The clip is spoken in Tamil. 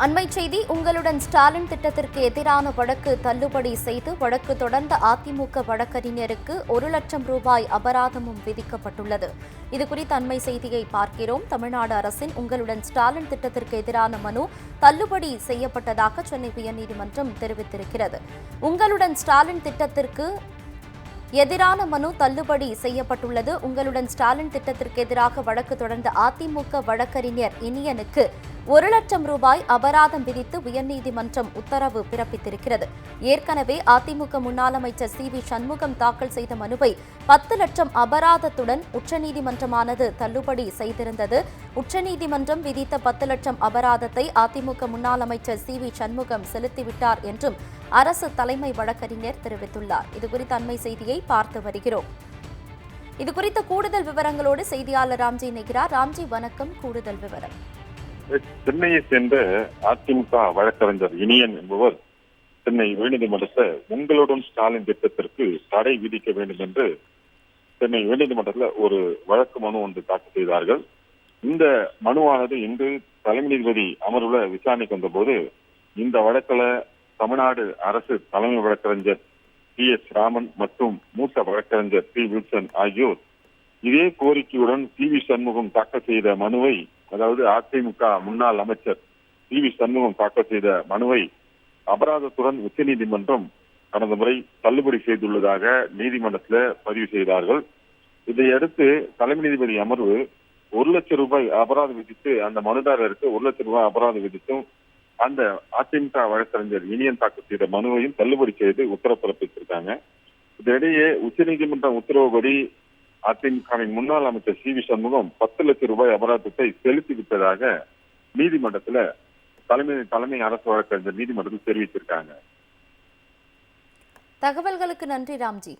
அண்மை செய்தி. உங்களுடன் ஸ்டாலின் திட்டத்திற்கு எதிரான வழக்கு தள்ளுபடி செய்து வழக்கு தொடர்ந்த அதிமுக வழக்கறிஞருக்கு 1,00,000 ரூபாய் அபராதமும் விதிக்கப்பட்டுள்ளது. இதுகுறித்த அண்மை செய்தியை பார்க்கிறோம். தமிழ்நாடு அரசின் உங்களுடன் ஸ்டாலின் திட்டத்திற்கு எதிரான மனு தள்ளுபடி செய்யப்பட்டதாக சென்னை உயர்நீதிமன்றம் தெரிவித்திருக்கிறது. உங்களுடன் ஸ்டாலின் திட்டத்திற்கு எதிரான மனு தள்ளுபடி செய்யப்பட்டுள்ளது. உங்களுடன் ஸ்டாலின் திட்டத்திற்கு எதிராக வழக்கு தொடர்ந்த அதிமுக வழக்கறிஞர் இனியனுக்கு 1,00,000 ரூபாய் அபராதம் விதித்து உயர்நீதிமன்றம் உத்தரவு பிறப்பித்திருக்கிறது. ஏற்கனவே அதிமுக முன்னாள் அமைச்சர் சி வி சண்முகம் தாக்கல் செய்த மனுவை 10 லட்சம் அபராதத்துடன் உச்சநீதிமன்றமானது தள்ளுபடி செய்திருந்தது. உச்சநீதிமன்றம் விதித்த 10 லட்சம் அபராதத்தை அதிமுக முன்னாள் அமைச்சர் சி வி சண்முகம் செலுத்திவிட்டார் என்றும் அரசு தலைமை வழக்கறிஞர் தெரிவித்துள்ளார். இதுகுறித்த அண்மை செய்தியை பார்த்து வருகிறோம். இதுகுறித்த கூடுதல் விவரங்களோடு செய்தியாளர் ராம்ஜி இணைகிறார். ராம்ஜி, வணக்கம். கூடுதல் விவரம். சென்னையை சேர்ந்த அதிமுக வழக்கறிஞர் இனியன் என்பவர் சென்னை உயர்நீதிமன்றத்தில் உங்களுடன் ஸ்டாலின் திட்டத்திற்கு தடை விதிக்க வேண்டும் என்று சென்னை உயர்நீதிமன்றத்தில் ஒரு வழக்கு மனு ஒன்று தாக்கல் செய்தார்கள். இந்த மனுவானது இன்று தலைமை நீதிபதி அமர்வுல விசாரணைக்கு வந்தபோது இந்த வழக்கில் தமிழ்நாடு அரசு தலைமை வழக்கறிஞர் டி எஸ் ராமன் மற்றும் மூத்த வழக்கறிஞர் டி வில்சன் ஆகியோர் இதே கோரிக்கையுடன் சி வி சண்முகம் தாக்கல் செய்த மனுவை, அதாவது அதிமுக முன்னாள் அமைச்சர் சி வி சண்முகம் தாக்கல் செய்த மனுவை அபராதத்துடன் உச்சநீதிமன்றம் கடந்த முறை தள்ளுபடி செய்துள்ளதாக நீதிமன்றத்தில் பதிவு செய்தார்கள். இதையடுத்து தலைமை நீதிபதி அமர்வு 1,00,000 ரூபாய் அபராதம் விதித்து அந்த மனுதாரருக்கு 1,00,000 ரூபாய் அபராதம் விதித்தும் அந்த அதிமுக வழக்கறிஞர் இனியன் தாக்கல் செய்த மனுவையும் தள்ளுபடி செய்து உத்தரவு பிறப்பித்திருக்காங்க. இதனிடையே உச்சநீதிமன்ற உத்தரவுப்படி அதிமுகவின் முன்னாள் அமைச்சர் சி வி சண்முகம் 10 லட்சம் ரூபாய் அபராதத்தை செலுத்திவிட்டதாக நீதிமன்றத்தில் தலைமை அரசு வழக்கறிஞர் நீதிமன்றத்தில் தெரிவித்திருக்காங்க. தகவல்களுக்கு நன்றி ராம்ஜி.